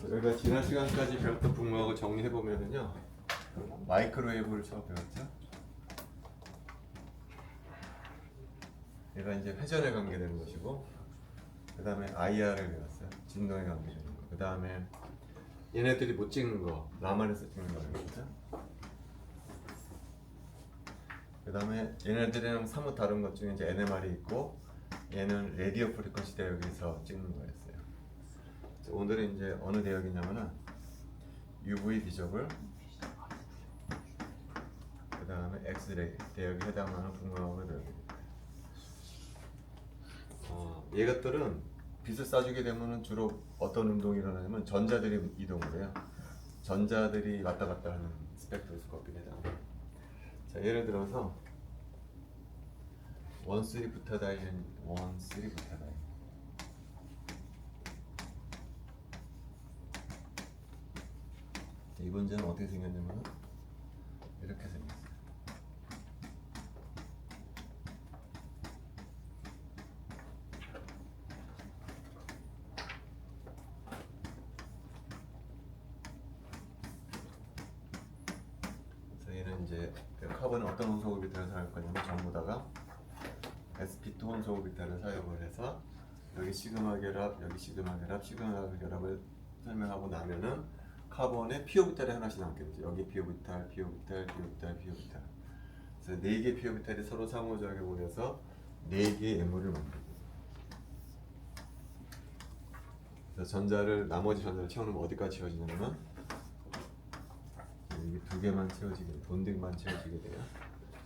저희가 지난 시간까지 배웠던 분모하고 정리해 보면은요, 마이크로웨이브를 처음 배웠죠. 얘가 이제 회전에 관계되는 것이고, 그 다음에 IR을 배웠어요. 진동에 관계되는 거. 그 다음에 얘네들이 못 찍는 거, 라만에서 찍는 거라는 거죠. 그 다음에 얘네들이랑 사뭇 다른 것 중에 이제 NMR이 있고, 얘는 레디오 프리퀀시 대역에서 찍는 거였어요. 오늘은 이제 어느 대역이냐면은 UV 비저블, 그 다음에 엑스레이 대역에 해당하는 분광학을 배웁니다. 얘것들은 빛을 쏴주게 되면은 주로 어떤 운동이 일어나냐면 전자들이 이동을 해요. 전자들이 왔다 갔다 하는 스펙트로스코피에 해당합니다. 자, 예를 들어서 원쓰리 부타다이엔, 원쓰리 부타다이엔. 이 문제는 어떻게 생겼냐면 이렇게 생겼어요. 그래서 얘는 이제 카본은 어떤 원소 오비탈을 사용할 거냐면 전부 다가 sp2 원소 오비탈을 사용을 해서 여기 시그마 결합, 여기 시그마 결합, 시그마 결합을 설명하고 나면은 카본에 p 오비탈이 하나씩 남겠죠. 여기 p 오비탈, p 오비탈, p 오비탈, p 오비탈. 그래서 4개의 p 오비탈이 서로 상호작용을 보내서 4개의 M을 만들고. 그래서 전자를 나머지 전자를 채우면 어디까지 채워지냐면 여기 2개만 채워지게 돼요. 본딩만 채워지게 돼요.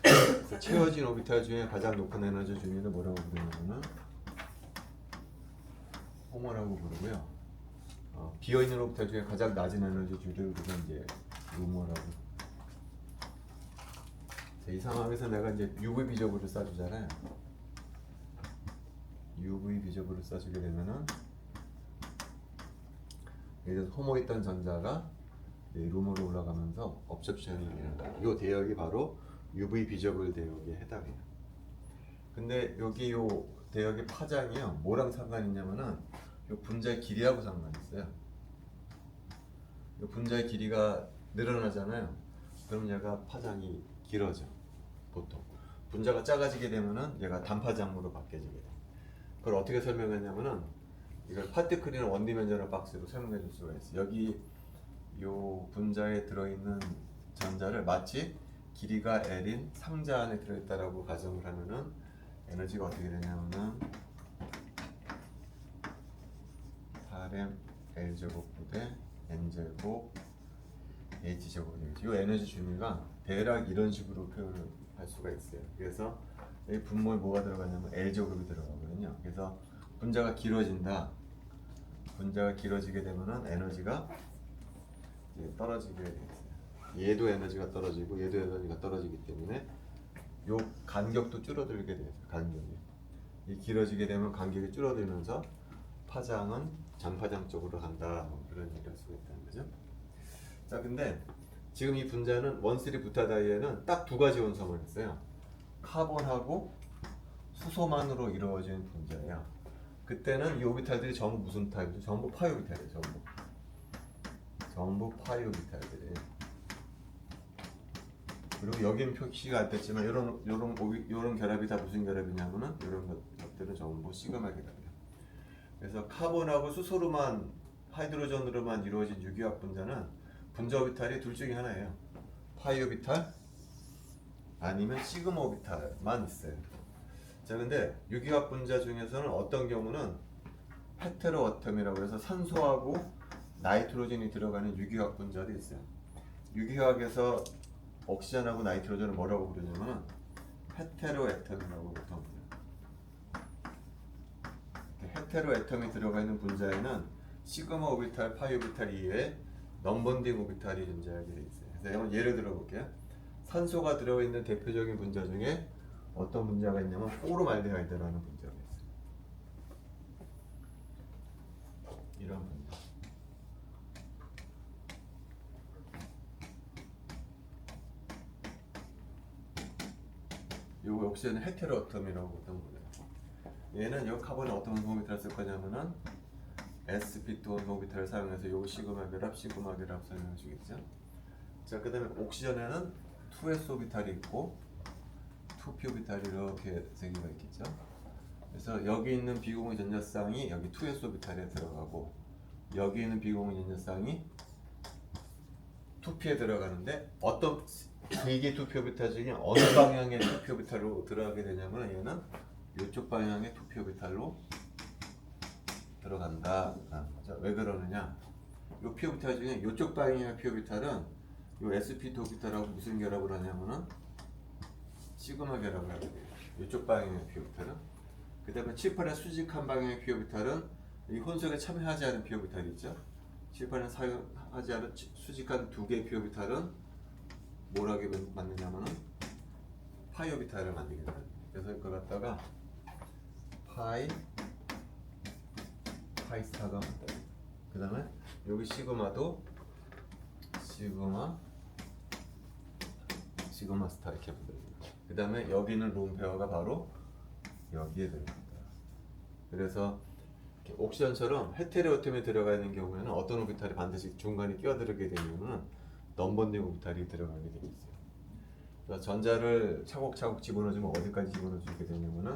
그래서 채워진 오비탈 중에 가장 높은 에너지 중에는 뭐라고 부르냐면은 호모라고 부르고요. 비어있는 오비탈 중에 가장 낮은 에너지 주를 이제 루머라고. 이 상황에서 내가 이제 UV 비저블을 쏴주잖아요. UV 비저블을 쏴주게 되면은 예를 들어서 호모 있던 전자가 루머로 올라가면서 업접션이 일어나요. 이 대역이 바로 UV 비저블 대역에 해당해요. 근데 여기 요 대역의 파장이요, 뭐랑 상관이 있냐면은 요 분자의 길이하고 상관이 있어요. 요 분자의 길이가 늘어나잖아요. 그럼 얘가 파장이 길어져. 보통 분자가 작아지게 되면은 얘가 단파장으로 바뀌어지게 돼. 그걸 어떻게 설명했냐면은 이걸 파티클이나 원디멘셔널 박스로 설명해 줄 수가 있어. 여기 요 분자에 들어있는 전자를 마치 길이가 L인 상자 안에 들어있다라고 가정을 하면은 에너지가 어떻게 되냐면은 8m L제곱 부대 N제곱 H제곱이 되겠죠. 이 에너지 준위가 대략 이런 식으로 표현을 할 수가 있어요. 그래서 이 분모에 뭐가 들어가냐면 L제곱이 들어가거든요. 그래서 분자가 길어진다. 분자가 길어지게 되면은 에너지가 이제 떨어지게 되겠어요. 얘도 에너지가 떨어지고 얘도 에너지가 떨어지기 때문에 요 간격도 줄어들게 돼요. 간격이. 이 길어지게 되면 간격이 줄어들면서 파장은 장파장 쪽으로 간다. 그런 얘기를 할 수가 있다는 거죠. 자, 근데 지금 이 분자는 원쓰리 부타다이에는 딱 2가지 원성을 했어요. 카본하고 수소만으로 이루어진 분자예요. 그때는 이 오비탈들이 전부 무슨 타입이죠? 전부 파이 오비탈이에요. 전부 파이 오비탈들이에요. 그리고 여기는 표시가 안 됐지만 요런 결합이 다 무슨 결합이냐면은 이런 것들은 전부 시그마 결합이에요. 그래서 카본하고 수소로만, 하이드로전으로만 이루어진 유기화 분자는 분자 오비탈이 둘 중에 하나예요. 파이 오비탈 아니면 시그마 오비탈만 있어요. 자, 근데 유기화 분자 중에서는 어떤 경우는 헤테로 어텀이라고 해서 산소하고 나이트로젠이 들어가는 유기화 분자도 있어요. 유기화학에서 옥시전하고 나이트로젠을 뭐라고 부르냐면 헤테로 애텀이라고 보통 불러요. 헤테로 애텀이 들어가 있는 분자에는 시그마 오비탈, 파이 오비탈 이외에 넘번딩 오비탈이 존재하게 돼 있어요. 그래서 한번 예를 들어 볼게요. 산소가 들어있는 대표적인 분자 중에 어떤 분자가 있냐면 포르말데하이드라는 분자가 있어요. 이런 분자. 요거 역시는 헤테로 어텀이라고 보통 불러요. 얘는 요 카본에 어떤 공이 들었을 거냐면은 sp 또는 오비탈을 사용해서 요 시그마 결합 설명해 주겠죠. 자, 그다음에 옥시전에는 2s 오비탈이 있고 2p 오비탈이 이렇게 세 개가 있겠죠. 그래서 여기 있는 비공유 전자쌍이 여기 2s 오비탈에 들어가고 여기 있는 비공유 전자쌍이 2p에 들어가는데 어떤 이게 2p 오비탈 중에 어느 방향의 2p 오비탈로 들어가게 되냐면 얘는 이쪽 방향의 2p 오비탈로 들어간다. 자, 왜 그러느냐? 요 p 오비탈 중에 이쪽 방향의 p 오비탈은 요 sp2 오비탈하고 무슨 결합을 하냐면은 시그마 결합을 하게 돼요. 이쪽 방향의 p 오비탈은. 그다음에 7,8의 수직한 방향의 p 오비탈은 이 혼성에 참여하지 않은 p 오비탈이 있죠. 7,8은 사용하지 않은 수직한 두 개의 p 오비탈은 뭘 하게 만드냐면은 파이 오비탈을 만들게 돼요. 그래서 이걸 갖다가 파이스타가 만들어요. 그 다음에 여기 시그마도 시그마 스타 이렇게 만들어요. 그 다음에 여기는 론 페어가 바로 여기에 들어갑니다. 그래서 옥시전처럼 헤테로아톰에 들어가 있는 경우에는 어떤 오비탈이 반드시 중간에 끼어들게 되면 넘번딩 오비탈이 들어가게 되어 있어요. 그래서 전자를 차곡차곡 집어넣어주면 어디까지 집어넣어주게 되냐면은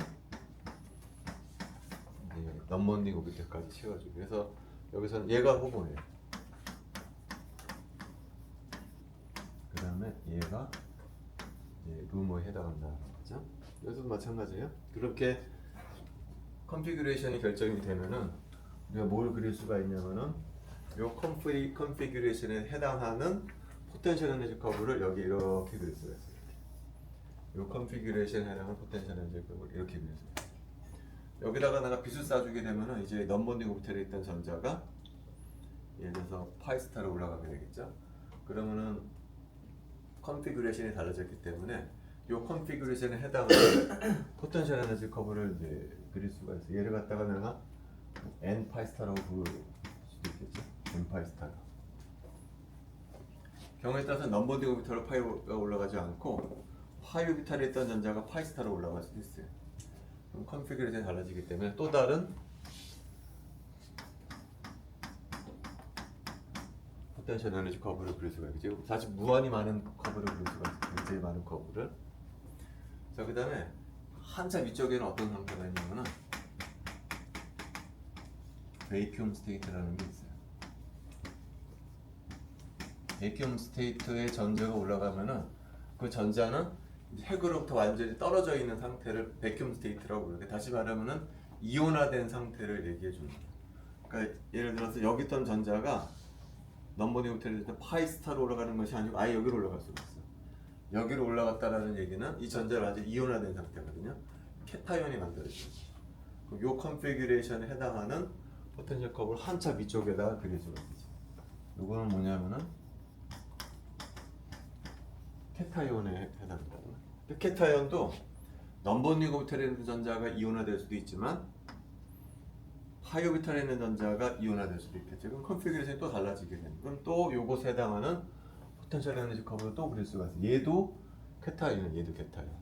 넘번딩 오비탈까지 채워주고. 그래서 여기서는 얘가 호모예요. 그 다음에 얘가 루머에 해당한다. 그렇죠? 여기서도 마찬가지예요. 그렇게 컨피규레이션이 결정이 되면은 우리가 뭘 그릴 수가 있냐면은 요 컨피규레이션에 해당하는 포텐셜 에너지 커브를 여기 이렇게 그릴 수가 있어요. 요 컨피규레이션에 해당하는 포텐셜 에너지 커브를 이렇게 그릴 수가 있어요. 여기다가 내가 빛을 쏴주게 되면은 이제 넘번딩 오비탈에 있던 전자가 예를 들어서 파이스타로 올라가게 되겠죠. 그러면은 컨피규레이션이 달라졌기 때문에 이 컨피규레이션에 해당하는 포텐셜 에너지 커브를 이제 그릴 수가 있어요. 얘를 갖다가 내가 n 파이스타라고 부를 수도 있겠죠. n 파이스타가. 경우에 따라서 넘버딩 오비탈로 파이가 올라가지 않고 파이 오비탈에 있던 전자가 파이스타로 올라갈 수도 있어요. 그럼 컨피규레이션이 달라지기 때문에 또 다른 포텐셜 에너지 커브를 그릴 수가 있겠죠. 사실 무한히 많은 커브를 그릴 수가 있어요. 굉장히 많은 커브를. 자, 그 다음에 한참 위쪽에는 어떤 상태가 있냐면은 베이큐엄 스테이트라는 게 있어요. 베이큐엄 스테이트의 전자가 올라가면은 그 전자는 핵으로부터 완전히 떨어져 있는 상태를 베이큐엄 스테이트라고 부르는데, 다시 말하면은 이온화된 상태를 얘기해 줍니다. 그러니까 예를 들어서 여기 있던 전자가 넘버딩 오비탈이 될 때 파이스타로 올라가는 것이 아니고 아예 여기로 올라갈 수가 있어. 여기로 올라갔다라는 얘기는 이 전자가 아직 이온화된 상태거든요. 캐타이온이 만들어지죠. 이 컨피규레이션에 해당하는 포텐셜 커브를 한참 위쪽에다가 그릴 수가 있죠. 이거는 뭐냐면은 캐타이온에 해당합니다. 캐타이온도 넘버딩 오비탈에 있는 전자가 이온화될 수도 있지만 하이 오비탈에 있는 전자가 이온화될 수도 있겠죠. 그럼 컨피규레이션이 또 달라지게 되는. 그럼 또 요것에 해당하는 포텐셜 에너지 커브를 또 그릴 수가 있어요. 얘도 캐타이온, 얘도 캐타이온.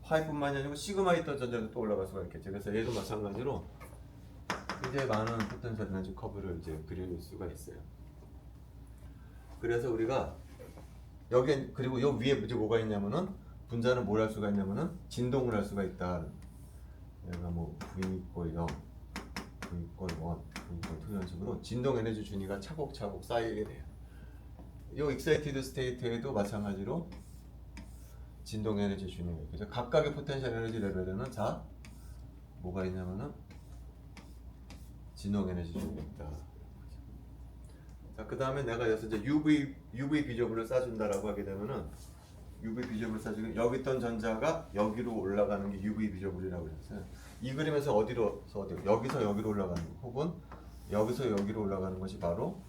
파이뿐만이 아니고 시그마 있던 전자도 또 올라갈 수가 있겠죠. 그래서 얘도 마찬가지로 굉장히 많은 포텐셜 에너지 커브를 이제 그릴 수가 있어요. 그래서 우리가 여기 그리고 요 위에 이제 뭐가 있냐면은 분자는 뭘 할 수가 있냐면은 진동을 할 수가 있다. 얘가 뭐 V = 0, V = 1, V = 2 이런 식으로 진동 에너지 준위가 차곡차곡 쌓이게 돼요. 이 익사이티드 스테이트에도 마찬가지로 진동 에너지 준위가 있죠. 각각의 포텐셜 에너지 레벨에는 자 뭐가 있냐면은 진동 에너지 준위가 있다. 자, 그 다음에 내가 여기서 이제 UV 비저블을 쏴준다라고 하게 되면은 UV 비저블을 쏴주면 여기 있던 전자가 여기로 올라가는 게 UV 비저블이라고 했어요. 이 그림에서 어디로서 어디 여기서 여기로 올라가는 혹은 여기서 여기로 올라가는 것이 바로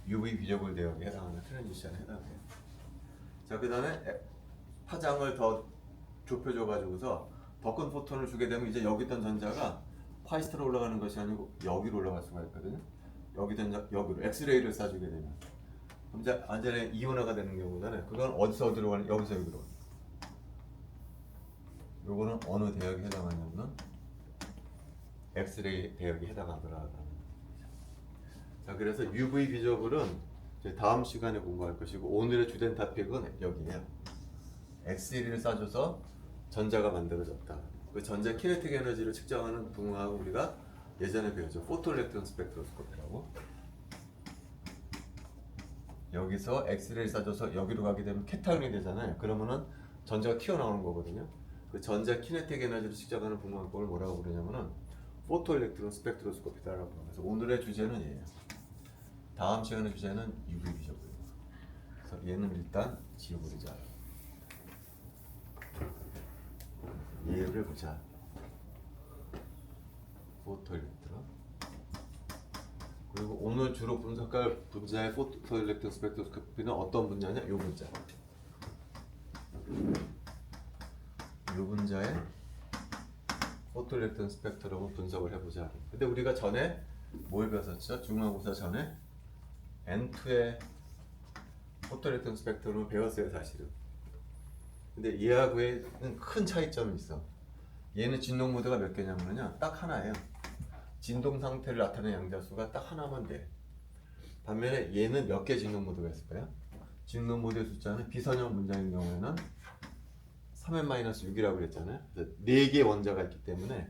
UV 비저블 대역에 해당하는 트랜지션에 해당해요. 자, 그 다음에 파장을 더 좁혀줘 가지고서 더 큰 포톤을 주게 되면 이제 여기 있던 전자가 파이스트로 올라가는 것이 아니고 여기로 올라갈 수가 있거든요. 여기 전자 여기로 엑스레이를 쏴주게 되면 그럼 이제 완전히 이온화가 되는 경우잖아요. 그건 어디서 어디로 가는? 여기서 여기로. 요거는 어느 대역에 해당하냐면은 엑스레이 대역이 해당하더라라는 거죠. 자, 그래서 UV 비저블은 이제 다음 시간에 공부할 것이고 오늘의 주된 토픽은 여기에요. X1을 쏴줘서 전자가 만들어졌다. 그 전자 키네틱 에너지를 측정하는 분하고 우리가 예전에 배웠죠. 포토일렉트론 스펙트로스코피라고. 여기서 엑스레이를 쏴줘서 여기로 가게 되면 케타온이 되잖아요. 그러면은 전자가 튀어나오는 거거든요. 그 전자 키네틱 에너지를 측정하는 분광법을 뭐라고 부르냐면은 포토일렉트론 스펙트로스코피다라고 해요. 그래서 오늘의 주제는 얘예요. 다음 시간의 주제는 UV 비저블이에요. 그래서 얘는 일단 지워버리자. 얘를 보자. 포토일렉트론. 그리고 오늘 주로 분석할 분자의 포토일렉트론 스펙트로스코피는 어떤 분자냐? 이 분자. 이 분자의 포토일렉트론 스펙트럼을 분석을 해보자. 근데 우리가 전에 뭘 배웠었죠? 중간고사 전에 N2의 포토일렉트론 스펙트럼을 배웠어요, 사실은. 근데 얘하고는 큰 차이점이 있어. 얘는 진동 모드가 몇 개냐면요, 딱 하나예요. 진동 상태를 나타내는 양자수가 딱 하나만 돼. 반면에 얘는 몇 개 진동 모드가 있을까요? 진동 모드의 숫자는 비선형 분자인 경우에는 3n-6이라고 그랬잖아요. 4개 원자가 있기 때문에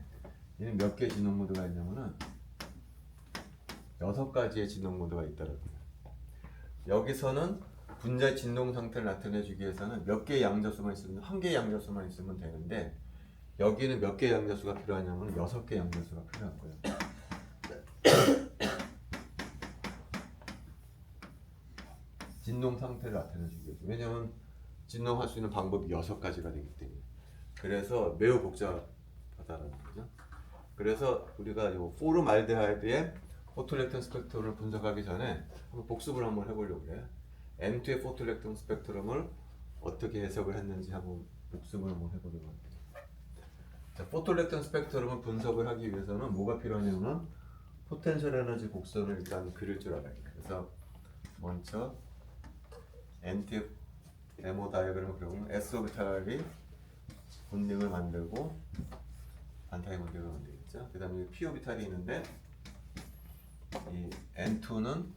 얘는 몇 개 진동 모드가 있냐면은 6가지의 진동 모드가 있다라고 해요. 여기서는 분자 진동 상태를 나타내주기 위해서는 몇 개의 양자수만 있으면, 한 개의 양자수만 있으면 되는데 여기는 몇 개의 양자수가 필요하냐면 6개의 양자수가 필요한 거예요. 진동 상태를 나타내주기 위해서. 왜냐하면 진동할 수 있는 방법이 6가지가 되기 때문에. 그래서 매우 복잡하다는 거죠. 그래서 우리가 이 포름알데하이드의 포토일렉트론 스펙트럼을 분석하기 전에 한번 복습을 한번 해보려고 해요. N2의 포토일렉트론 스펙트럼을 어떻게 해석을 했는지 한번 복습을 한번 해보려고 합니다. 자, 포토일렉트론 스펙트럼을 분석을 하기 위해서는 뭐가 필요하냐면 포텐셜 에너지 곡선을 일단 그릴 줄 알아야 돼요. 그래서 먼저 N2의 데모 다이어그램을 그려보면 S 오비탈이 본딩을 만들고 안타이 본딩을 만들겠죠. 그 다음에 P 오비탈이 있는데 이 N2는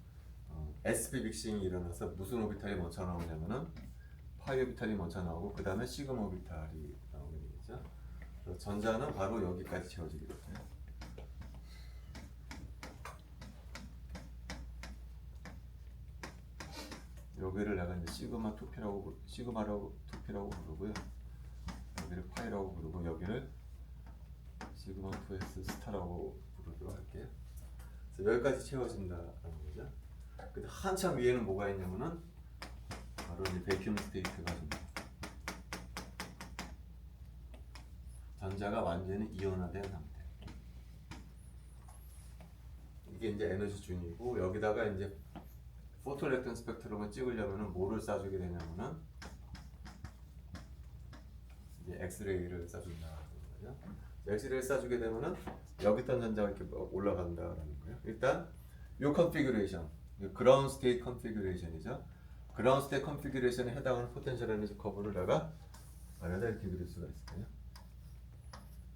sp 빅싱이 일어나서 무슨 오비탈이 먼저 나오냐면은 파이 오비탈이 먼저 나오고 그 다음에 시그마 오비탈이 나오게 되겠죠. 그래서 전자는 바로 여기까지 채워지게 돼요. 여기를 내가 이제 시그마 2P라고 부르고요. 여기를 파이라고 부르고 여기를 시그마 2S 스타라고 부르도록 할게요. 그래서 여기까지 채워진다라는 거죠. 근데 한참 위에는 뭐가 있냐면은 바로 이제 베큐럼 스테이트가 좀 전자가 완전히 이온화된 상태. 이게 이제 에너지 준이고 여기다가 이제 포토일렉트론 스펙트럼을 찍으려면은 뭐를 쏴주게 되냐면은 이제 엑스레이를 쏴준다는 거죠. 엑스레이를 쏴주게 되면은 여기 있던 전자가 이렇게 올라간다라는 거예요. 일단 이 컨피규레이션, 그라운드 스테이트 컨피규레이션이죠. 그라운드 스테이트 컨피규레이션에 해당하는 포텐셜 에너지 커브를 내가 아래다 이렇게 그릴 수가 있어요.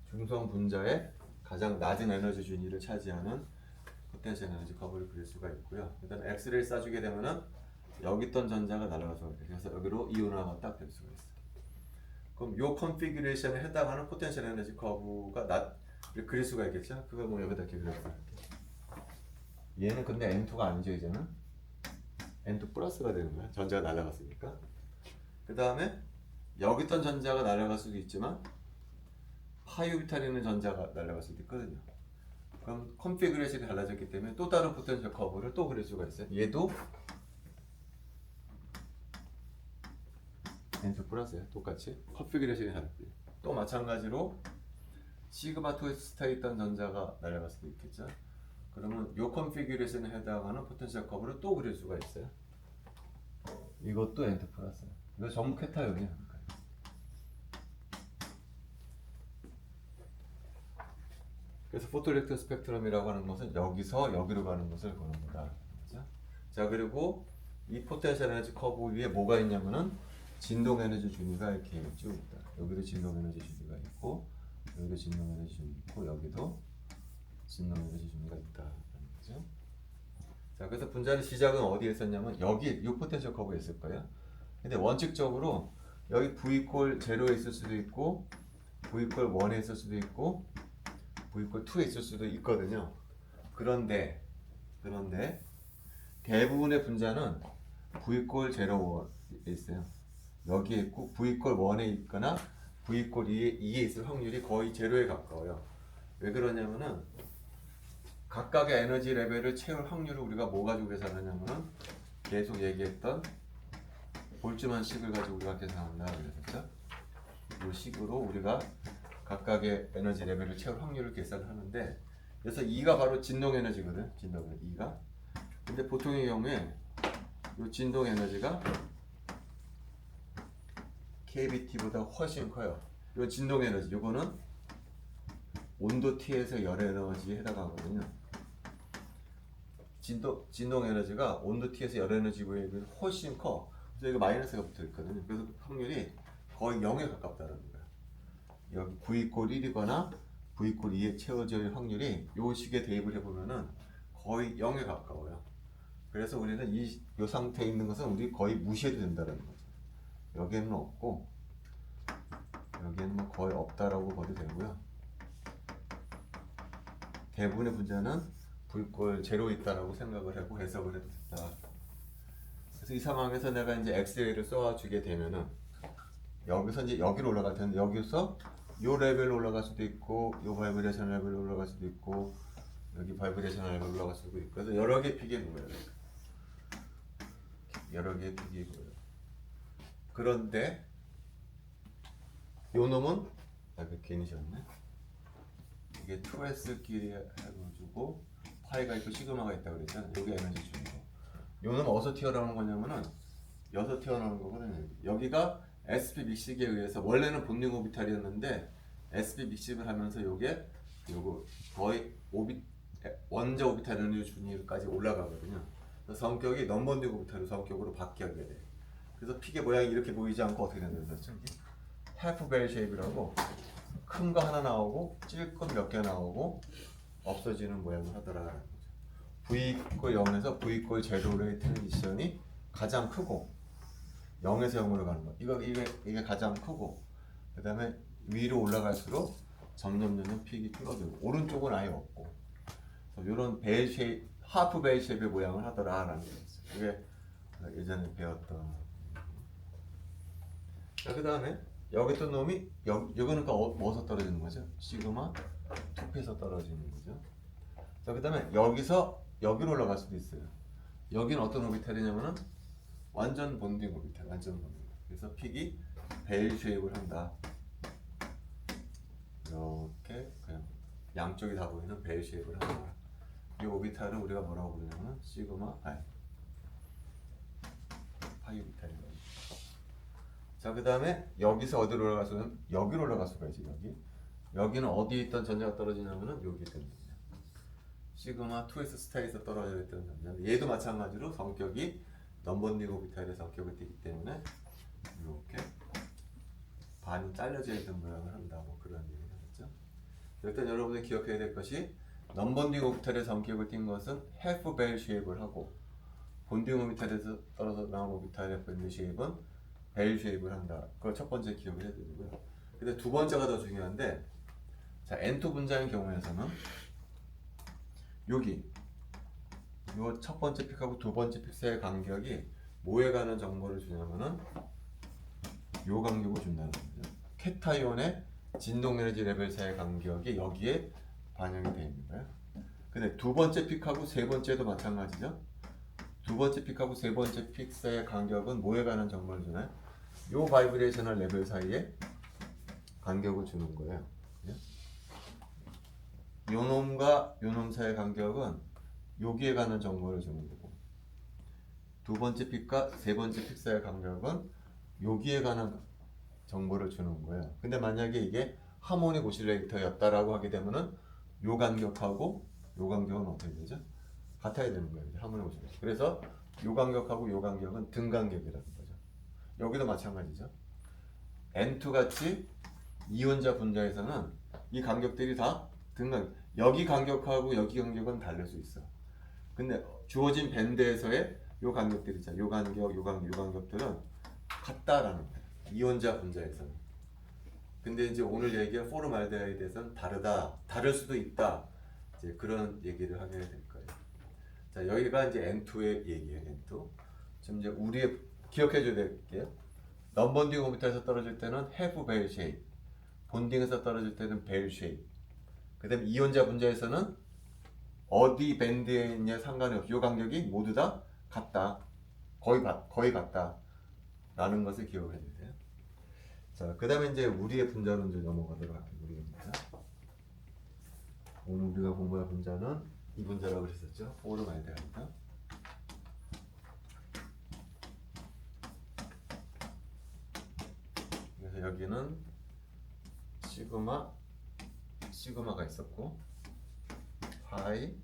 중성 분자의 가장 낮은 에너지 준위를 차지하는 포텐셜 에너지 커브를 그릴 수가 있고요. 일단 엑스레이를 쏴주게 되면은 여기 있던 전자가 날아가서 그래서 여기로 이온화가 딱 될 수가 있어요. 그럼 요 컨피규레이션에 해당하는 포텐셜 에너지 커브가 그릴 수가 있겠죠? 그거 뭐 여기다 이렇게 그려볼게요. 얘는 근데 N2가 아니죠, 이제는. N2 플러스가 되는 거야. 전자가 날아갔으니까. 그 다음에 여기 있던 전자가 날아갈 수도 있지만 파이 오비탈에 있는 전자가 날아갈 수도 있거든요. 그럼 컨피규레이션이 달라졌기 때문에 또 다른 포텐셜 커브를 또 그릴 수가 있어요. 얘도 N2 플러스예요. 똑같이 컨피규레이션이 다르고요. 또 마찬가지로 시그마 2S 스타에 있던 전자가 날아갈 수도 있겠죠. 그러면 이 컨피규레이션에 해당하는 포텐셜 커브를 또 그릴 수가 있어요. 이것도 N2 플러스예요. 이거 전부 케타용이에요. 그래서 포토일렉트론 스펙트럼이라고 하는 것은 여기서 여기로 가는 것을 보는 거다. 그렇죠? 자, 그리고 이 포텐셜 에너지 커브 위에 뭐가 있냐면은 진동 에너지 준위가 이렇게 쭉 있다. 여기도 진동 에너지 준위가 있고 여기도 진동 에너지 준위 있고 여기도 진동 에너지 준위가 있다라는 거죠. 자, 그래서 분자의 시작은 어디에 있었냐면 여기 이 포텐셜 커브에 있을 거예요. 근데 원칙적으로 여기 V 이퀄 0에 있을 수도 있고 V 이퀄 1에 있을 수도 있고 V 이퀄 2에 있을 수도 있거든요. 그런데 대부분의 분자는 V 이퀄 0에 있어요. 여기에 있고 V 이퀄 1에 있거나 V 이퀄 2에 있을 확률이 거의 제로에 가까워요. 왜 그러냐면은 각각의 에너지 레벨을 채울 확률을 우리가 뭐 가지고 계산하냐면은 계속 얘기했던 볼츠만 식을 가지고 우리가 계산한다 그랬었죠. 이 식으로 우리가 각각의 에너지 레벨을 채울 확률을 계산하는데, 그래서 E가 바로 진동 에너지거든. 진동 에너지 E가. 근데 보통의 경우에 이 진동 에너지가 KBT보다 훨씬 커요. 이 진동 에너지, 이거는 온도 T에서 열 에너지에 해당하거든요. 진동 에너지가 온도 T에서 열 에너지보다 훨씬 커. 그래서 이거 마이너스가 붙어 있거든요. 그래서 확률이 거의 0에 가깝다는 거예요. 여기 V 이퀄 1이거나 V 이퀄 2에 채워질 확률이 이 식에 대입을 해보면은 거의 0에 가까워요. 그래서 우리는 이 상태에 있는 것은 우리 거의 무시해도 된다는 거죠. 여기에는 없고 여기에는 뭐 거의 없다라고 봐도 되고요. 대부분의 분자는 V 이퀄 0 있다라고 생각을 하고 해석을 해도 된다. 그래서 이 상황에서 내가 이제 엑스레이를 쏘아주게 되면은 여기서 이제 여기로 올라갈 텐데 여기서 요 레벨로 올라갈 수도 있고 요 바이브레이션 레벨로 올라갈 수도 있고 여기 바이브레이션 레벨로 올라갈 수도 있고, 그래서 여러 개의 픽이 보여요. 여러 개의 픽이 보여요. 그런데 요 놈은 괜히 졌네. 이게 2S끼리 해가지고 파이가 있고 시그마가 있다고 그랬잖아요. 여기 에너지 주는 거. 요 놈은 어디서 튀어나오는 거냐면은 여기서 튀어나오는 거거든요. 여기가 SP 믹식에 의해서 원래는 본능 오비탈이었는데 SP 믹식을 하면서 요거 거의 원자 오비탈 에너지 준위까지 올라가거든요. 그래서 성격이 넘번딩 오비탈 성격으로 바뀌게 돼. 그래서 픽의 모양이 이렇게 보이지 않고 어떻게 된다는 거죠? 하프 벨 쉐입이라고 큰 거 하나 나오고 찔끔 몇 개 나오고 없어지는 모양을 하더라. V 이퀄 0에서 V 이퀄 0의 트랜지션이 가장 크고 0에서 0으로 가는 거. 이게 가장 크고, 그 다음에 위로 올라갈수록 점점 픽이 줄어들고 오른쪽은 아예 없고, 이런 벨 쉐입, 하프 벨 쉐입의 모양을 하더라라는 게 있어요. 이게 예전에 배웠던. 자, 그 다음에 여기 또 놈이 이거는 뭐서 떨어지는 거죠? 시그마 2P에서 떨어지는 거죠. 자, 그 다음에 여기서 여기로 올라갈 수도 있어요. 여기는 어떤 오비탈이냐면은 완전 본딩 오비탈, 완전 본딩. 그래서 픽이 벨 쉐입을 한다. 이렇게 그냥 양쪽이 다 보이는 벨 쉐입을 한다. 이 오비탈은 우리가 뭐라고 부르냐면 시그마 파이 오비탈이라고. 자, 그 다음에 여기서 어디로 올라갈 수가 있는? 여기로 올라갈 수가 있지. 여기는 어디에 있던 전자가 떨어지냐면은 여기 있던 전자. 시그마 2S 스타에서 떨어져 있던 전자. 얘도 마찬가지로 성격이 넘번딩 오비탈의 성격을 띠기 때문에 이렇게 반이 잘려져 있는 모양을 한다. 뭐 그런 얘기를 하겠죠. 일단 여러분이 기억해야 될 것이 넘번딩 오비탈의 성격을 띈 것은 해프 벨 쉐입을 하고, 본딩 오비탈에서 떨어져 나온 오비탈의 밴드 쉐입은 벨 쉐입을 한다. 그걸 첫 번째 기억을 해야 되고요. 근데 두 번째가 더 중요한데, 자, N2 분자인 경우에서는 여기 요 첫 번째 픽하고 두 번째 픽 사이의 간격이 뭐에 관한 정보를 주냐면은 요 간격을 준다는 거죠. 캣타이온의 진동 에너지 레벨 사이의 간격이 여기에 반영이 되어 있는 거예요. 근데 두 번째 픽하고 세 번째도 마찬가지죠. 두 번째 픽하고 세 번째 픽 사이의 간격은 뭐에 관한 정보를 주나요? 요 바이브레이셔널 레벨 사이에 간격을 주는 거예요. 요 놈과 요 놈 사이의 간격은 여기에 관한 정보를 주는 거고, 두 번째 픽과 세 번째 픽 사이의 간격은 여기에 관한 정보를 주는 거예요. 근데 만약에 이게 하모닉 오실레이터였다라고 하게 되면은 요 간격하고 요 간격은 어떻게 되죠? 같아야 되는 거예요. 하모닉 오실레이터. 그래서 요 간격하고 요 간격은 등간격이라는 거죠. 여기도 마찬가지죠. N2 같이 이온자 분자에서는 이 간격들이 다 등간, 여기 간격하고 여기 간격은 다를 수 있어. 근데 주어진 밴드에서의 요 간격들 있잖아. 요 간격, 요 간격, 요 간격들은 같다라는 거야. 이온자 분자에서는. 근데 이제 오늘 얘기한 포르말데하이드에서는 다르다, 다를 수도 있다. 이제 그런 얘기를 하게 될 거예요. 자, 여기가 이제 N2의 얘기예요. N2. 지금 이제 우리 기억해 줘야 될게요. 넘번딩 오비탈에서 떨어질 때는 have bell shape, 본딩에서 떨어질 때는 bell shape. 그다음에 이온자 분자에서는 어디 밴드에 있냐 상관이 없이 이 간격이 모두 다 같다. 거의 같다. 라는 것을 기억을 해야 돼요. 자, 그 다음에 이제 우리의 분자로 이제 넘어가도록 할게요. 우리의 분자. 오늘 우리가 공부할 분자는 이 분자라고 그랬었죠. 포르말데하이드. 그래서 여기는 시그마가 있었고, 파이,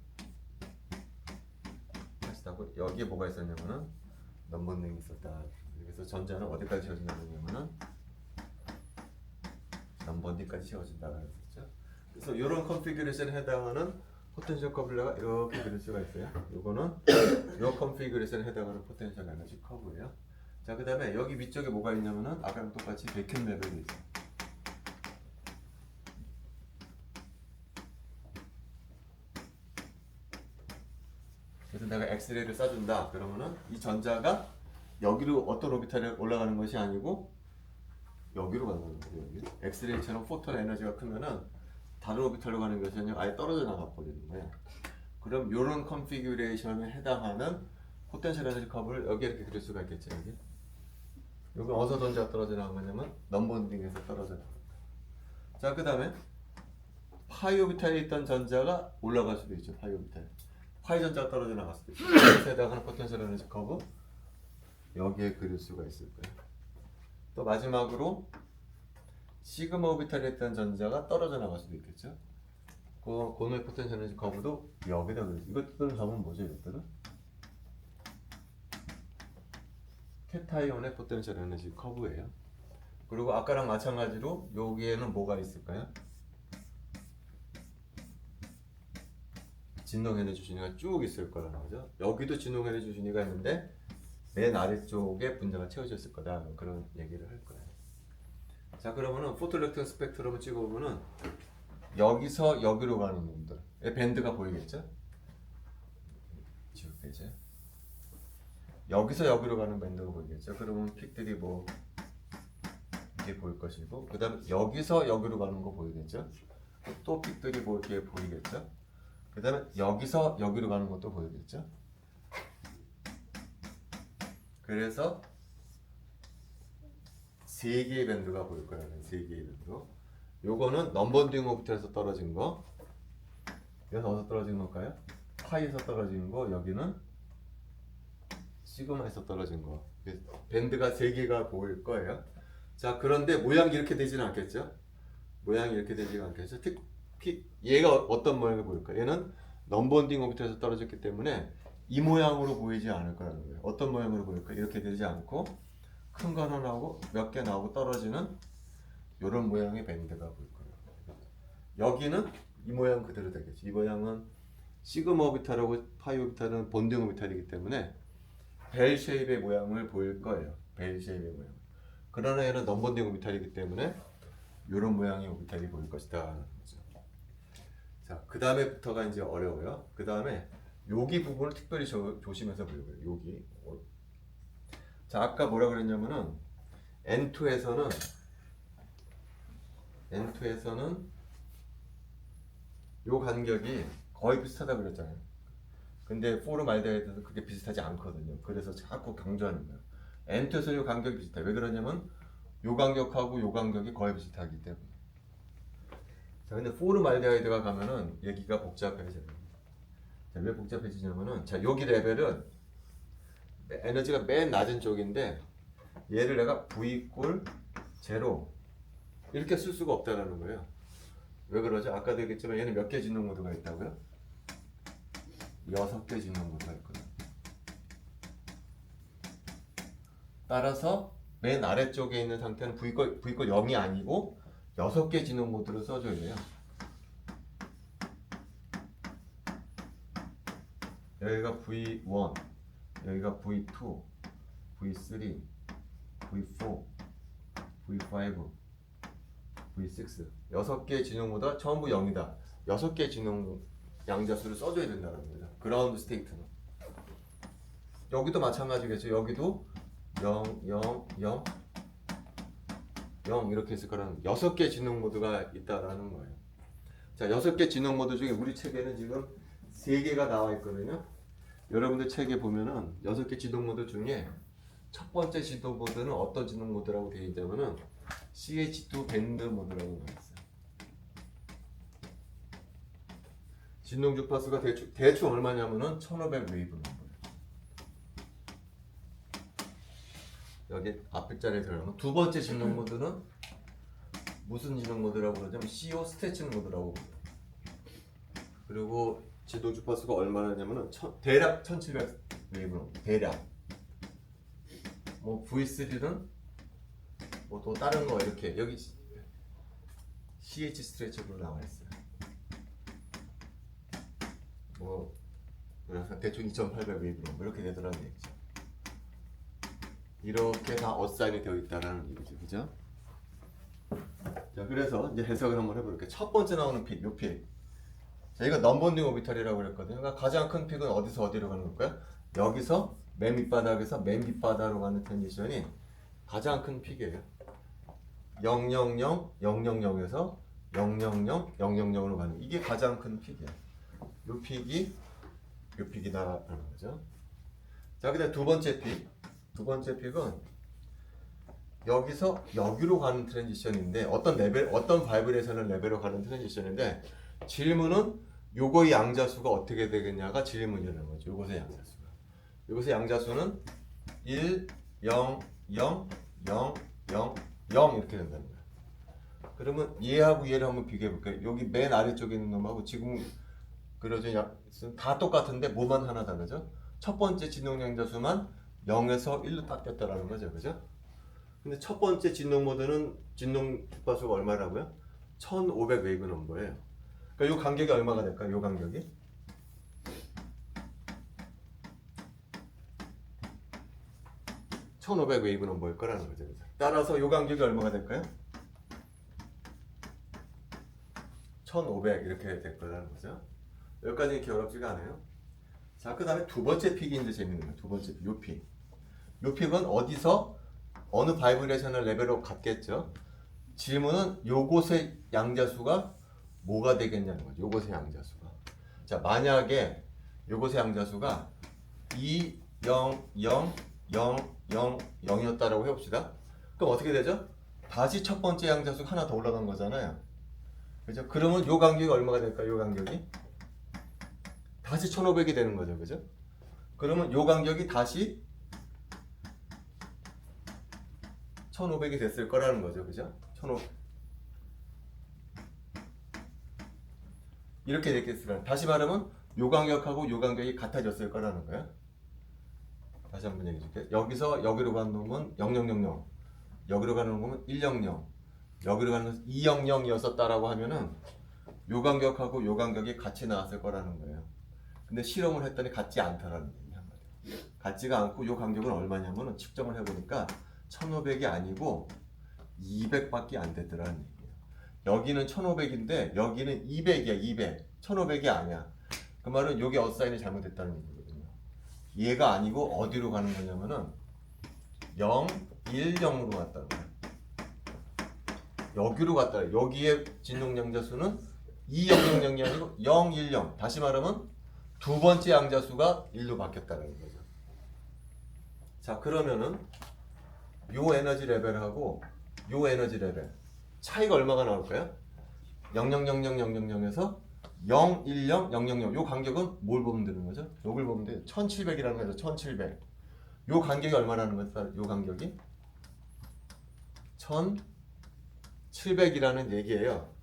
하시다고 여기에 뭐가 있었냐면은 넘번딩이 있었다. 그래서 전자는 어디까지 채워진다냐면은 넘번딩까지 채워진다고 했었죠. 그래서 이런 컨피규레이션에 해당하는 포텐셜 커블레가 이렇게 그릴 수가 있어요. 요거는 이 컨피규레이션에 해당하는 포텐셜 에너지 커브예요. 자, 그 다음에 여기 위쪽에 뭐가 있냐면은 아까랑 똑같이 베켄 레벨이 있어요. 그래서 내가 엑스레이를 쏴준다. 그러면은 이 전자가 여기로 어떤 오비탈에 올라가는 것이 아니고 여기로 가는 거예요. 여기. 엑스레이처럼 포톤 에너지가 크면은 다른 오비탈로 가는 것이 아니라 아예 떨어져 나가 버리는 거예요. 그럼 이런 컨피규레이션에 해당하는 포텐셜 에너지 커브를 여기 이렇게 그릴 수가 있겠죠. 여기 어디서 전자가 떨어져 나간 거냐면 넘번딩에서 떨어져 나간 거예요. 자, 그 다음에 파이 오비탈에 있던 전자가 올라갈 수도 있죠. 파이 오비탈. 파이 전자가 떨어져 나갈 수도 있죠. 그래서 해당하는 포텐셜 에너지 커브 여기에 그릴 수가 있을 거예요. 또 마지막으로 시그마 오비탈에 있던 전자가 떨어져 나갈 수도 있겠죠. 그놈의 포텐셜 에너지 커브도 여기다 그릴 수. 이것들은 전부 뭐죠? 이것들은 캐타이온의 포텐셜 에너지 커브예요. 그리고 아까랑 마찬가지로 여기에는 뭐가 있을까요? 진동 에너지 준위가 쭉 있을 거라는 거죠. 여기도 진동 에너지 준위가 있는데 맨 아래쪽에 분자가 채워졌을 거다. 그런 얘기를 할 거예요. 자, 그러면은 포토일렉트론 스펙트럼을 찍어보면은 여기서 여기로 가는 놈들 밴드가 보이겠죠? 지울게죠. 여기서 여기로 가는 밴드가 보이겠죠? 그러면 픽들이 뭐 이게 보일 것이고, 그 다음에 여기서 여기로 가는 거 보이겠죠? 또 픽들이 뭐 이렇게 보이겠죠? 그 다음에 여기서 여기로 가는 것도 보이겠죠? 그래서 세 개의 밴드가 보일 거라는 세 개의 밴드. 요거는 넘번딩 오비탈에서 떨어진 거. 여기서 어디서 떨어진 걸까요? 파이에서 떨어진 거. 여기는 시그마에서 떨어진 거. 밴드가 세 개가 보일 거예요. 자, 그런데 모양이 이렇게 되지는 않겠죠? 모양이 이렇게 되지는 않겠죠? 특히 얘가 어떤 모양을 보일까? 얘는 넘번딩 오비탈에서 떨어졌기 때문에 이 모양으로 보이지 않을 거라는 거예요. 어떤 모양으로 보일까? 이렇게 되지 않고 큰 거 하나 나오고 몇 개 나오고 떨어지는 이런 모양의 밴드가 보일 거예요. 여기는 이 모양 그대로 되겠죠. 이 모양은 시그마 오비탈하고 파이 오비탈은 본딩 오비탈이기 때문에 벨 쉐입의 모양을 보일 거예요. 벨 쉐입의 모양. 그러나 얘는 넘번딩 오비탈이기 때문에 이런 모양의 오비탈이 보일 것이다. 자, 그 다음에부터가 이제 어려워요. 그 다음에 여기 부분을 특별히 조심해서 보려고요. 여기. 자, 아까 뭐라 그랬냐면은 N2에서는 요 간격이 거의 비슷하다고 그랬잖아요. 근데 포르말데하이드는 그게 비슷하지 않거든요. 그래서 자꾸 강조하는 거예요. N2에서 요 간격이 비슷해. 왜 그러냐면 요 간격하고 요 간격이 거의 비슷하기 때문에. 자, 근데 포르말데하이드가 가면은 얘기가 복잡해져요. 자, 왜 복잡해지냐면은, 자, 여기 레벨은 에너지가 맨 낮은 쪽인데 얘를 내가 V 꼴 제로 이렇게 쓸 수가 없다는 거예요. 왜 그러죠? 아까도 얘기했지만 얘는 몇 개 진동 모드가 있다고요? 6개 진동 모드가 있거든요. 따라서 맨 아래쪽에 있는 상태는 V꼴 0이 아니고 6개 진동 모드를 써줘야 돼요. 여기가 V1, 여기가 V2, V3, V4, V5, V6 6개의 진동보다 전부 0이다. 6개의 진동 양자수를 써줘야 된다는 거죠. 그라운드 스테이트는. 여기도 마찬가지겠죠. 여기도 0, 0, 0, 0 이렇게 있을 거라는 6개의 진동 모드가 있다라는 거예요. 자, 6개 진동 모드 중에 우리 책에는 지금 3개가 나와 있거든요. 여러분들 책에 보면은 6개 진동 모드 중에 첫 번째 진동 모드는 어떤 진동 모드라고 되어 있냐면은 CH2 밴드 모드라고 나와 있어요. 진동 주파수가 대충 얼마냐면은 1500 웨이브 넘어요. 여기 앞에 자리에 들어가면 두 번째 진동 모드는 무슨 진동 모드라고 그러냐면 CO 스트레칭 모드라고 그래요. 그리고 진동 주파수가 얼마냐면은 대략 1700 웨이브 넘어요. 대략. 뭐 V3는 뭐 또 다른 거 이렇게 여기 CH 스트레칭으로 나와 있어요. 뭐 그래서 대충 2800 웨이브 넘어 이렇게 되더라는 얘기죠. 이렇게 다 어사인이 되어 있다는 얘기죠, 그죠? 자, 그래서 이제 해석을 한번 해볼게요. 첫 번째 나오는 픽, 요 픽. 자, 이거 넘버링 오비탈이라고 그랬거든요. 그러니까 가장 큰 픽은 어디서 어디로 가는 걸까요? 여기서 맨 밑바닥에서 맨 밑바닥으로 가는 트랜지션이 가장 큰 픽이에요. 000, 000에서 000, 000으로 가는 이게 가장 큰 픽이에요. 요 픽이다라는 거죠. 자, 그다음 두 번째 픽. 두 번째 픽은 여기서 여기로 가는 트랜지션인데 어떤 레벨, 어떤 바이브레이션 레벨로 가는 트랜지션인데 질문은 요거의 양자수가 어떻게 되겠냐가 질문이라는 거죠. 요것의 양자수가. 요것의 양자수는 1, 0, 0, 0, 0, 0 이렇게 된다는 거예요. 그러면 얘하고 얘를 한번 비교해 볼까요? 여기 맨 아래쪽에 있는 놈하고 지금 그려진 양수는 다 똑같은데 뭐만 하나 다르죠? 첫 번째 진동 양자수만 0에서 1로 바뀌었다라는 거죠. 그죠? 근데 첫 번째 진동 모드는 진동 주파수가 얼마라고요? 1500 웨이브 넘버예요. 그러니까 이 간격이 얼마가 될까요? 이 간격이? (1500) 웨이브 넘버일 거라는 거죠. 따라서 이 간격이 얼마가 될까요? 1500 이렇게 될 거라는 거죠. 여기까지 이렇게 어렵지가 않아요. 자, 그 다음에 두 번째 픽이 이제 재밌는 거예요. 두 번째 픽, 요 픽. 요 픽은 어디서 어느 바이브레이션을 레벨로 갔겠죠. 질문은 요곳의 양자수가 뭐가 되겠냐는 거죠. 요곳의 양자수가. 자, 만약에 요곳의 양자수가 2, 0, 0, 0, 0, 0이었다라고 해봅시다. 그럼 어떻게 되죠? 다시 첫 번째 양자수가 하나 더 올라간 거잖아요. 그죠? 그러면 요 간격이 얼마가 될까요? 요 간격이? 다시 1500이 되는 거죠. 그죠? 그러면 요 간격이 다시 1500이 됐을 거라는 거죠. 그죠? 1500. 이렇게 됐겠으면 다시 말하면 요 간격하고 요 간격이 같아졌을 거라는 거예요. 다시 한번 얘기해 줄게요. 여기서 여기로 가는 놈은 0000, 여기로 가는 놈은 100, 여기로 가는 놈은 200이었었다라고 하면은 요 간격하고 요 간격이 같이 나왔을 거라는 거예요. 근데 실험을 했더니 같지 않다라는 얘기 한마디로. 같지가 않고 요 간격은 얼마냐면은 측정을 해보니까 1500이 아니고 200밖에 안 됐더라는 얘기예요. 여기는 1500인데 여기는 200이야. 200. 1500이 아니야. 그 말은 여기 어사인이 잘못됐다는 얘기거든요. 얘가 아니고 어디로 가는 거냐면은 0, 1, 0으로 갔다는 거야. 여기로 갔다. 여기에 진동 양자수는 2000이 아니고 010. 다시 말하면 두 번째 양자수가 1로 바뀌었다는 거죠. 자, 그러면은 요 에너지 레벨하고 요 에너지 레벨 차이가 얼마가 나올까요? 0000000에서 010 000. 요 간격은 뭘 보면 되는 거죠? 요걸 보면 돼요. 1700이라는 거죠. 1700. 요 간격이 얼마라는 거죠? 요 간격이 1700이라는 얘기예요.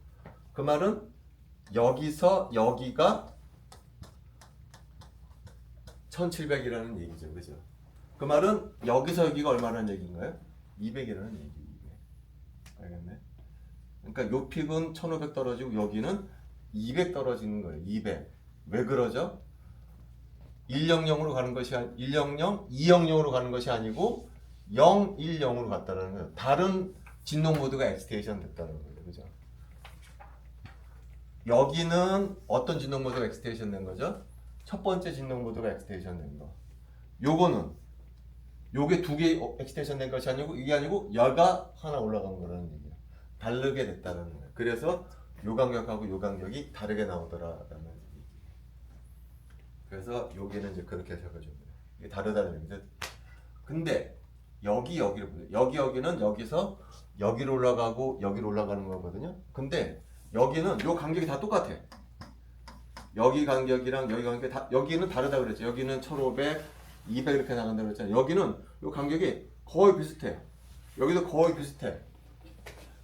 그 말은 여기서 여기가 1700이라는 얘기죠. 그죠? 그 말은 여기서 여기가 얼마라는 얘기인가요? 200이라는 얘기. 200. 알겠네? 그러니까 요 픽은 1500 떨어지고 여기는 200 떨어지는 거예요. 200. 왜 그러죠? 100으로 가는 것이 100, 200으로 가는 것이 아니고 0, 1, 0으로 갔다는 거예요. 다른 진동 모드가 엑스테이션 됐다는 거예요. 그죠? 여기는 어떤 진동 모드가 엑스테이션 된 거죠? 첫 번째 진동 모드가 엑스테이션 된 거. 요거는 요게 두 개 엑스테이션 된 것이 아니고 이게 아니고 여가 하나 올라간 거라는 얘기예요. 다르게 됐다는 거예요. 그래서 요 간격하고 요 간격이 다르게 나오더라라는 얘기. 그래서 여기는 이제 그렇게 해석을 줍니다. 이게 다르다는 얘기죠. 근데 여기를 보세요. 여기는 여기서 여기로 올라가고 여기로 올라가는 거거든요. 근데 여기는 요 간격이 다 똑같아. 여기 간격이랑 여기 간격이 다 여기는 다르다 그랬죠. 여기는 1500, 200 이렇게 나간다 그랬잖아요. 여기는 요 간격이 거의 비슷해. 여기도 거의 비슷해.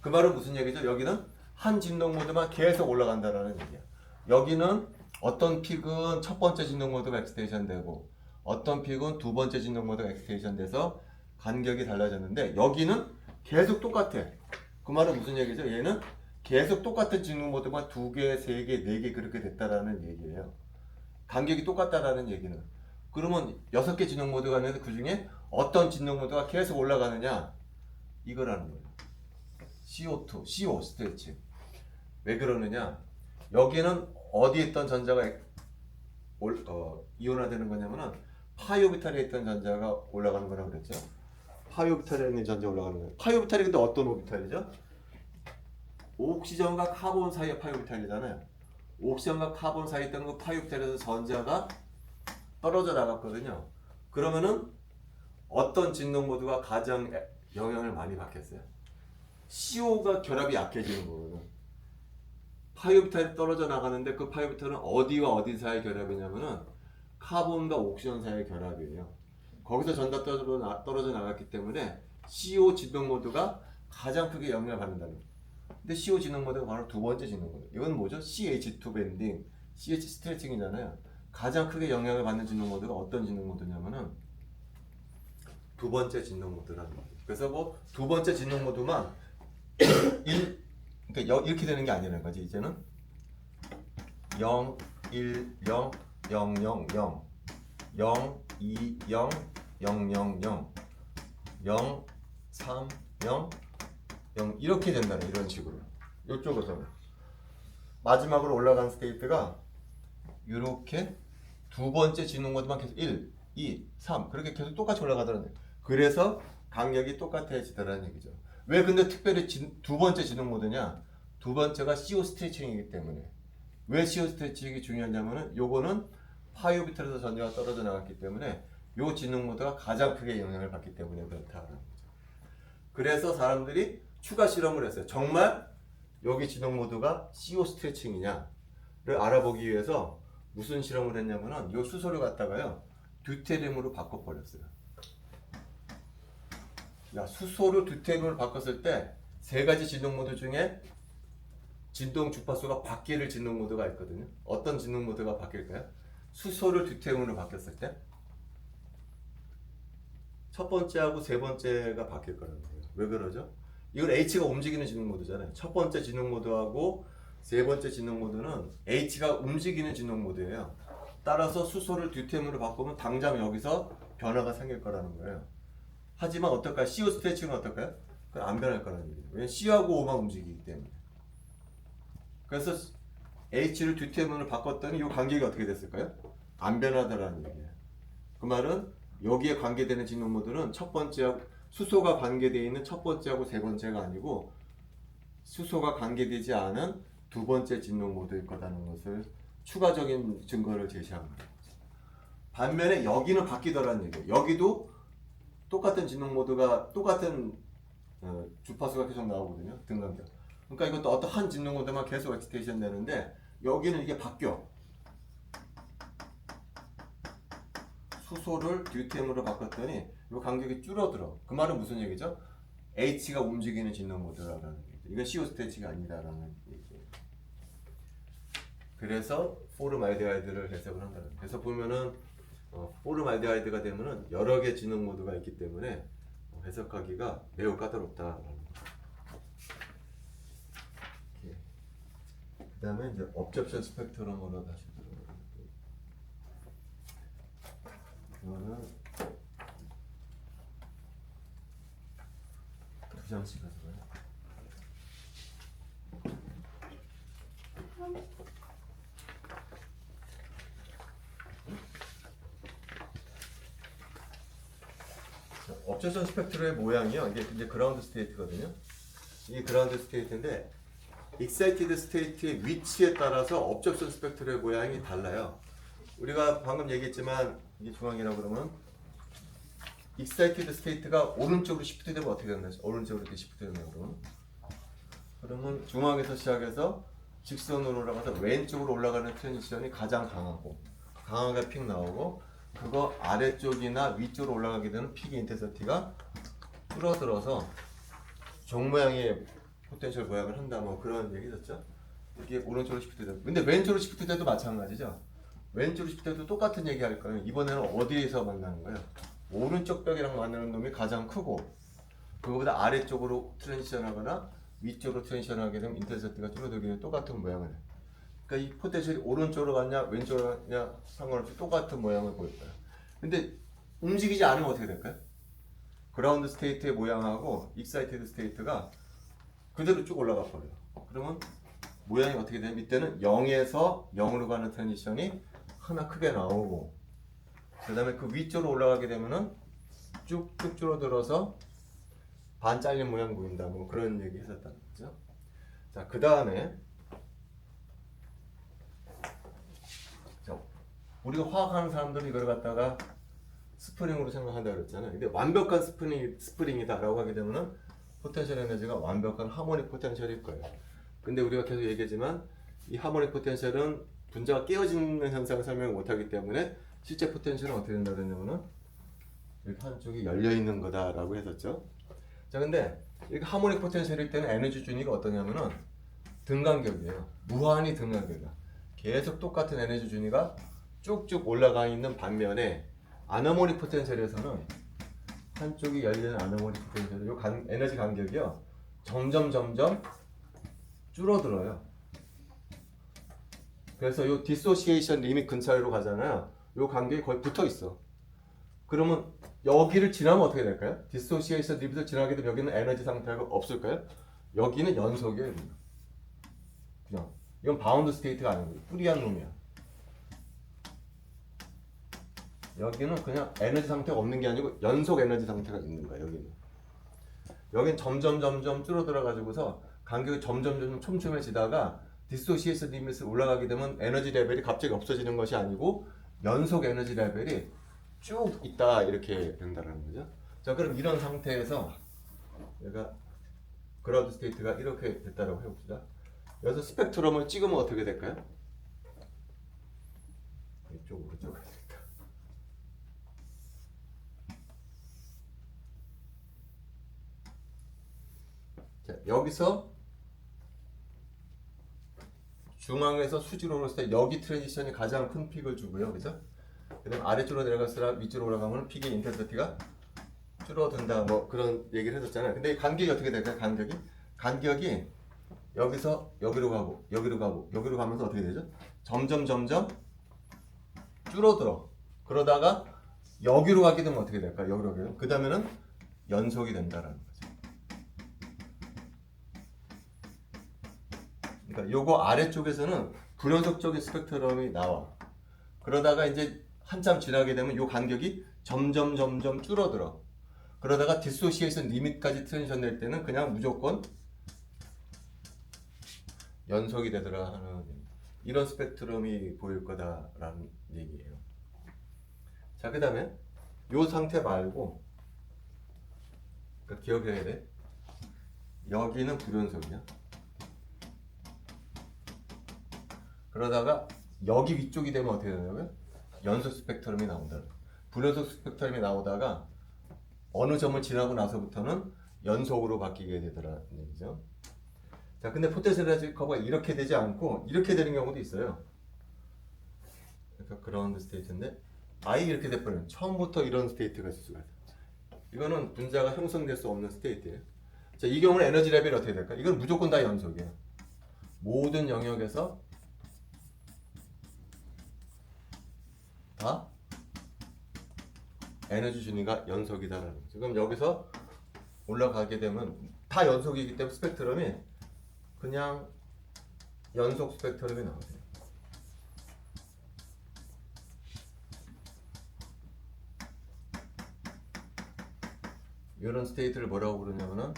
그 말은 무슨 얘기죠? 여기는 한 진동 모드만 계속 올라간다라는 얘기야. 여기는 어떤 픽은 첫 번째 진동 모드가 엑스테이션 되고 어떤 픽은 두 번째 진동 모드가 엑스테이션 돼서 간격이 달라졌는데 여기는 계속 똑같아. 그 말은 무슨 얘기죠? 얘는 계속 똑같은 진동 모드만 2개, 3개, 4개 그렇게 됐다라는 얘기예요. 간격이 똑같다라는 얘기는. 그러면 6개 진동 모드가 있는데 그 중에 어떤 진동 모드가 계속 올라가느냐? 이거라는 거예요. CO2, CO 스트레칭. 왜 그러느냐? 여기는 어디에 있던 전자가 이온화되는 거냐면은 파이오비탈에 있던 전자가 올라가는 거라고 그랬죠. 파이오비탈에 있는 전자 올라가는 거예요. 파이오비탈이 근데 어떤 오비탈이죠? 옥시전과 카본 사이의 파이오비탈이잖아요. 옥시전과 카본 사이에 있던 그 파이오비탈에서 전자가 떨어져 나갔거든요. 그러면은 어떤 진동 모드가 가장 영향을 많이 받겠어요? CO가 결합이 약해지는 거거든. 파이오비탈이 떨어져 나가는데 그 파이오비탈은 어디와 어디 사이의 결합이냐면은 카본과 옥시전 사이의 결합이에요. 거기서 전자 떨어져 나갔기 때문에 CO 진동 모드가 가장 크게 영향을 받는다는 거예요. 근데 CO 진동 모드가 바로 두 번째 진동 모드. 이건 뭐죠? CH2 밴딩, CH 스트레칭이잖아요. 가장 크게 영향을 받는 진동 모드가 어떤 진동 모드냐면은 두 번째 진동 모드라는 거죠. 그래서 뭐 두 번째 진동 모드만 그러니까 이렇게 되는 게 아니라는 거지. 이제는 0, 1, 0, 0, 0, 0, 0, 2, 0, 0, 0, 0, 0, 3, 0, 0 이렇게 된다는 이런 식으로. 이쪽에서는 마지막으로 올라간 스테이트가 이렇게 두 번째 진동 모드만 계속 1, 2, 3 그렇게 계속 똑같이 올라가더라고요. 그래서 간격이 똑같아지더라는 얘기죠. 왜 근데 특별히 두 번째 진동 모드냐? 두 번째가 CO 스트레칭이기 때문에. 왜 CO 스트레칭이 중요하냐면은 요거는 파이오비탈에서 전자가 떨어져 나갔기 때문에 요 진동 모드가 가장 크게 영향을 받기 때문에 그렇다는 거죠. 그래서 사람들이 추가 실험을 했어요. 정말 여기 진동 모드가 CO 스트레칭이냐를 알아보기 위해서 무슨 실험을 했냐면은 요 수소를 갖다가요 듀테리움으로 바꿔버렸어요. 야, 수소를 듀테리움으로 바꿨을 때 세 가지 진동 모드 중에 진동 주파수가 바뀔 진동 모드가 있거든요. 어떤 진동 모드가 바뀔까요? 수소를 듀테리움으로 바뀌었을 때 첫 번째하고 세 번째가 바뀔 거라는 거예요. 왜 그러죠? 이건 H가 움직이는 진동 모드잖아요. 첫 번째 진동 모드하고 세 번째 진동 모드는 H가 움직이는 진동 모드예요. 따라서 수소를 듀테리움으로 바꾸면 당장 여기서 변화가 생길 거라는 거예요. 하지만 어떨까요? CO 스트레칭은 어떨까요? 그건 안 변할 거라는 얘기예요. 왜냐면 C하고 O만 움직이기 때문에. 그래서 H를 듀테리움으로 바꿨더니 이 간격이 어떻게 됐을까요? 안 변하더라는 얘기예요. 그 말은 여기에 관계되는 진동 모드는 첫 번째하고 수소가 관계되어 있는 첫 번째하고 세 번째가 아니고 수소가 관계되지 않은 두 번째 진동 모드일 거라는 것을 추가적인 증거를 제시한 거예요. 반면에 여기는 바뀌더라는 얘기예요. 여기도 똑같은 진동 모드가 똑같은 주파수가 계속 나오거든요. 등간격. 그러니까 이것도 어떤 한 진동 모드만 계속 엑스테이션 되는데 여기는 이게 바뀌어. 수소를 듀테리움으로 바꿨더니 이 간격이 줄어들어. 그 말은 무슨 얘기죠? H가 움직이는 진동 모드라는 얘기죠. 이건 CO 스트레칭이 아니다라는 얘기예요. 그래서 포름알데하이드를 해석을 한다는 거예요. 그래서 보면은 포름알데하이드가 되면은 여러 개 진동 모드가 있기 때문에 해석하기가 매우 까다롭다라는 거예요. 그 다음에 이제 업접션 스펙트럼으로 다시 들어가요. 이거는 두 장씩 가져가요. 업체선 스펙트럼의 모양이요. 이게 이제 그라운드 스테이트거든요. 이게 그라운드 스테이트인데 익사이티드 스테이트의 위치에 따라서 업접선 스펙트럼의 모양이 달라요. 우리가 방금 얘기했지만 이게 중앙이라고 그러면 익사이티드 스테이트가 오른쪽으로 시프트 되면 어떻게 되나요? 오른쪽으로 이렇게 시프트 되면 그러면 중앙에서 시작해서 직선으로 올라가서 왼쪽으로 올라가는 트랜지션이 가장 강하게 픽 나오고 그거 아래쪽이나 위쪽으로 올라가게 되는 픽의 인텐시티가 줄어들어서 종 모양의 포텐셜 모양을 한다 뭐 그런 얘기 있었죠. 이게 오른쪽으로 시프트 되고 근데 왼쪽으로 시프트 돼도 마찬가지죠. 왼쪽으로 시프트 돼도 똑같은 얘기 할 거예요. 이번에는 어디에서 만나는 거예요? 오른쪽 벽이랑 만나는 놈이 가장 크고 그거보다 아래쪽으로 트랜지션 하거나 위쪽으로 트랜지션 하게 되면 인텐시티가 줄어들기는 똑같은 모양을 해요. 그러니까 이 포텐셜이 오른쪽으로 갔냐 왼쪽으로 갔냐 상관없이 똑같은 모양을 보일 거예요. 근데 움직이지 않으면 어떻게 될까요? 그라운드 스테이트의 모양하고 익사이티드 스테이트가 그대로 쭉 올라가 버려요. 그러면 모양이 어떻게 되냐면 이때는 0에서 0으로 가는 트랜지션이 하나 크게 나오고 그 다음에 그 위쪽으로 올라가게 되면은 쭉쭉 줄어들어서 반 잘린 모양 보인다 뭐 그런 얘기 했었다는 거죠. 자, 그 다음에 우리가 화학하는 사람들은 이걸 갖다가 스프링으로 생각한다 그랬잖아요. 근데 완벽한 스프링이다라고 하게 되면은 포텐셜 에너지가 완벽한 하모닉 포텐셜일 거예요. 근데 우리가 계속 얘기하지만 이 하모닉 포텐셜은 분자가 깨어지는 현상을 설명을 못하기 때문에 실제 포텐셜은 어떻게 된다 그랬냐면은 이렇게 한쪽이 열려 있는 거다라고 했었죠. 자, 근데 이렇게 하모닉 포텐셜일 때는 에너지 준위가 어떠냐면은 등간격이에요. 무한히 등간격이야. 계속 똑같은 에너지 준위가 쭉쭉 올라가 있는 반면에 아나모닉 포텐셜에서는 한쪽이 열리는 아나모닉 포텐셜, 요 에너지 간격이요 점점 줄어들어요. 그래서 요 디소시에이션 리밋 근처로 가잖아요. 요 간격이 거의 붙어 있어. 그러면 여기를 지나면 어떻게 될까요? 디소시에이션 리밋을 지나게 되면 여기는 에너지 상태가 없을까요? 여기는 연속이에요. 그냥 이건 바운드 스테이트가 아니고 프리한 놈이야. 여기는 그냥 에너지 상태가 없는 게 아니고 연속 에너지 상태가 있는 거야. 여기는 점점 줄어들어 가지고서 간격이 점점 촘촘해지다가 디소시에이션 리밋을 올라가게 되면 에너지 레벨이 갑자기 없어지는 것이 아니고 연속 에너지 레벨이 쭉 있다 이렇게 된다는 거죠. 자, 그럼 이런 상태에서 얘가 그라운드 스테이트가 이렇게 됐다라고 해봅시다. 여기서 스펙트럼을 찍으면 어떻게 될까요? 이쪽으로 쭉 가야 되겠다. 자, 여기서 중앙에서 수직으로 올랐을 때 여기 트랜지션이 가장 큰 픽을 주고요. 그죠? 그다음 아래쪽으로 내려갈수록 위쪽으로 올라가면 픽의 인텐시티가 줄어든다 뭐 그런 얘기를 했었잖아요. 근데 이 간격이 어떻게 될까요? 간격이 여기서 여기로 가고 여기로 가면서 어떻게 되죠? 점점 줄어들어. 그러다가 여기로 가게 되면 어떻게 될까요? 여기로 가게 되면 그 다음에는 연속이 된다라는 거죠. 그러니까 요거 아래쪽에서는 불연속적인 스펙트럼이 나와. 그러다가 이제 한참 지나게 되면 요 간격이 점점 줄어들어. 그러다가 디소시에이션 리밋까지 트랜지션 될 때는 그냥 무조건 연속이 되더라 하는 이런 스펙트럼이 보일 거다라는 얘기예요. 자, 그 다음에 요 상태 말고 그러니까 기억해야 돼. 여기는 불연속이야. 그러다가 여기 위쪽이 되면 어떻게 되냐면 연속 스펙트럼이 나온다. 불연속 스펙트럼이 나오다가 어느 점을 지나고 나서부터는 연속으로 바뀌게 되더라는 얘기죠. 자, 근데 포텐셜 에너지 커브가 이렇게 되지 않고 이렇게 되는 경우도 있어요. 그러니까 그라운드 스테이트인데 아예 이렇게 돼버려요. 처음부터 이런 스테이트가 있을 수가 있어요. 이거는 분자가 형성될 수 없는 스테이트예요. 자, 이 경우는 에너지 레벨이 어떻게 될까? 이건 무조건 다 연속이에요. 모든 영역에서 다 에너지 준위가 연속이다라는 거죠. 그럼 여기서 올라가게 되면 다 연속이기 때문에 스펙트럼이 그냥 연속 스펙트럼이 나오죠. 이런 스테이트를 뭐라고 부르냐면은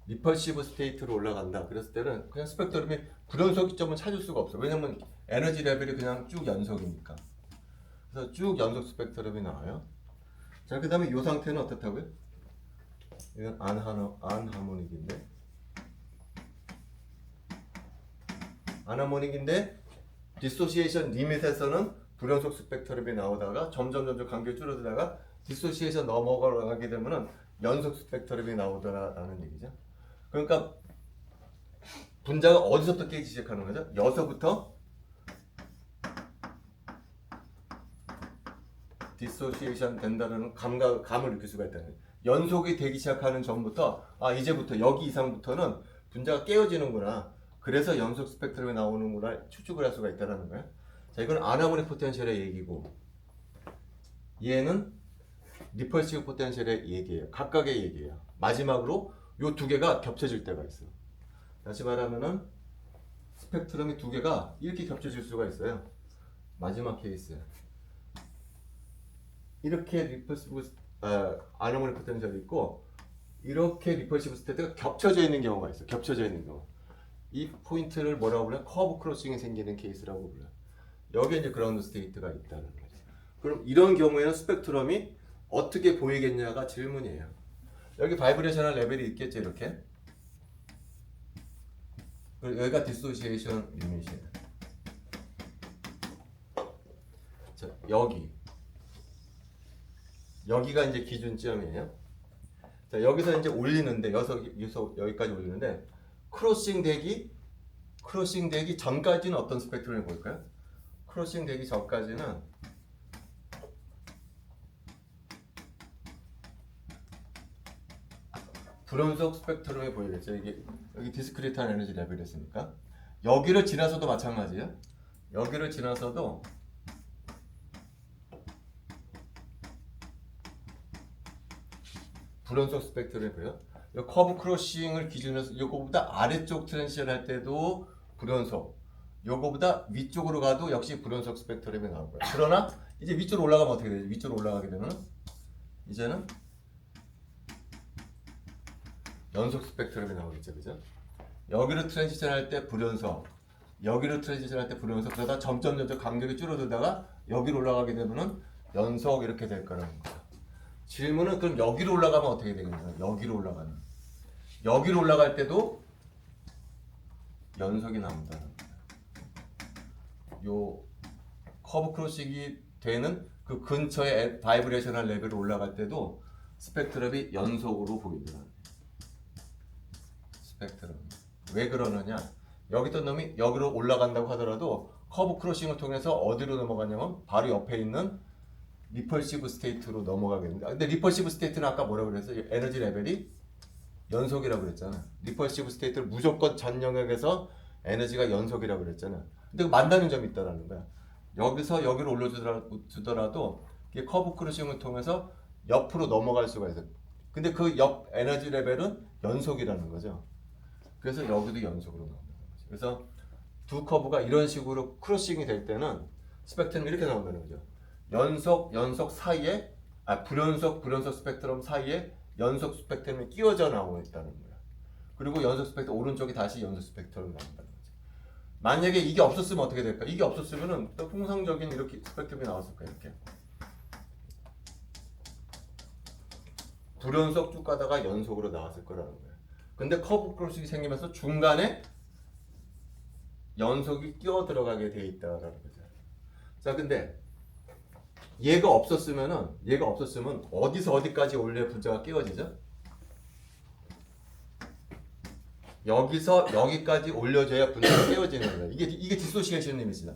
리펄시브 스테이트로 올라간다. 그랬을 때는 그냥 스펙트럼이 불연속 시점은 찾을 수가 없어. 왜냐면 에너지 레벨이 그냥 쭉 연속이니까. 그래서 쭉 연속 스펙트럼이 나와요. 자, 그 다음에 이 상태는 어떻다고요? 이건 안하모닉인데 안하모닉인데 디소시에이션 리밋에서는 불연속 스펙트럼이 나오다가 점점 간격이 줄어들다가 디소시에이션 넘어가게 되면은 연속 스펙트럼이 나오더라라는 얘기죠. 그러니까 분자가 어디서부터 깨지기 시작하는 거죠? 여기서부터 디소시에이션 된다는 감을 느낄 수가 있다는 거예요. 연속이 되기 시작하는 전부터 이제부터 여기 이상부터는 분자가 깨어지는구나. 그래서 연속 스펙트럼이 나오는구나 추측을 할 수가 있다는 거예요. 자, 이건 아나모닉 포텐셜의 얘기고 얘는 리펄시브 포텐셜의 얘기예요. 각각의 얘기예요. 마지막으로 요 두 개가 겹쳐질 때가 있어요. 다시 말하면은 스펙트럼이 두 개가 이렇게 겹쳐질 수가 있어요. 마지막 케이스. 이렇게 리펄시브 아나모닉 포텐셜이 있고 이렇게 리펄시브 스테이트가 겹쳐져 있는 경우가 있어요. 겹쳐져 있는 경우. 이 포인트를 뭐라고 불러요? 커브 크로싱이 생기는 케이스라고 불러요. 여기에 이제 그라운드 스테이트가 있다는 거죠. 그럼 이런 경우에는 스펙트럼이 어떻게 보이겠냐가 질문이에요. 여기 바이브레이셔널 레벨이 있겠죠, 이렇게. 그리고 여기가 디소시에이션 리밋이에요. 자, 여기가 이제 기준점이에요. 자, 여기서 이제 올리는데 여기까지 올리는데 크로싱 되기 전까지는 어떤 스펙트럼을 볼까요? 크로싱 되기 전까지는 불연속 스펙트럼이 보이겠죠. 이게 여기 디스크리트한 에너지 레벨이 있으니까 여기를 지나서도 마찬가지예요. 여기를 지나서도 불연속 스펙트럼이 보여요. 이 커브 크로싱을 기준으로 해서 요거보다 아래쪽 트랜지션 할 때도 불연속, 요거보다 위쪽으로 가도 역시 불연속 스펙트럼이 나올 거예요. 그러나 이제 위쪽으로 올라가면 어떻게 되죠? 위쪽으로 올라가게 되면 이제는 연속 스펙트럼이 나오겠죠, 그죠? 여기로 트랜지션 할 때 불연속, 여기로 트랜지션 할 때 불연속, 그러다 점점 간격이 줄어들다가 여기로 올라가게 되면은 연속 이렇게 될 거라는 거죠. 질문은 그럼 여기로 올라가면 어떻게 되겠냐? 여기로 올라갈 때도 연속이 나온다는 거예요. 요 커브 크로싱이 되는 그 근처에 바이브레이셔널 레벨로 올라갈 때도 스펙트럼이 연속으로 보이더라고요. 스펙트럼. 왜 그러느냐? 여기 있던 놈이 여기로 올라간다고 하더라도 커브 크로싱을 통해서 어디로 넘어가냐면 바로 옆에 있는 리펄시브 스테이트로 넘어가겠는데, 근데 리펄시브 스테이트는 아까 뭐라고 그랬어요? 에너지 레벨이 연속이라고 그랬잖아. 리펄시브 스테이트를 무조건 전 영역에서 에너지가 연속이라고 그랬잖아. 근데 만나는 점이 있다라는 거야. 여기서 여기로 올려주더라도 이게 커브 크로싱을 통해서 옆으로 넘어갈 수가 있어요. 근데 그 옆 에너지 레벨은 연속이라는 거죠. 그래서 여기도 연속으로 나온다는 거죠. 그래서 두 커브가 이런 식으로 크로싱이 될 때는 스펙트럼이 이렇게 나온다는 거죠. 연속 사이에 불연속 스펙트럼 사이에 연속 스펙트럼이 끼워져 나오고 있다는 거야. 그리고 연속 스펙트럼 오른쪽이 다시 연속 스펙트럼이 나온다는 거죠. 만약에 이게 없었으면 어떻게 될까? 이게 없었으면은 또 통상적인 이렇게 스펙트럼이 나왔을 거야. 이렇게 불연속 쭉 가다가 연속으로 나왔을 거라는 거야. 근데 커브 크로싱이 생기면서 중간에 연속이 끼어 들어가게 돼 있다라는 거죠. 자, 근데 얘가 없었으면 어디서 어디까지 올려 분자가 끼워지죠? 여기서 여기까지 올려줘야 분자가 끼워지는 거예요. 이게 디소시에이션 리밋이다.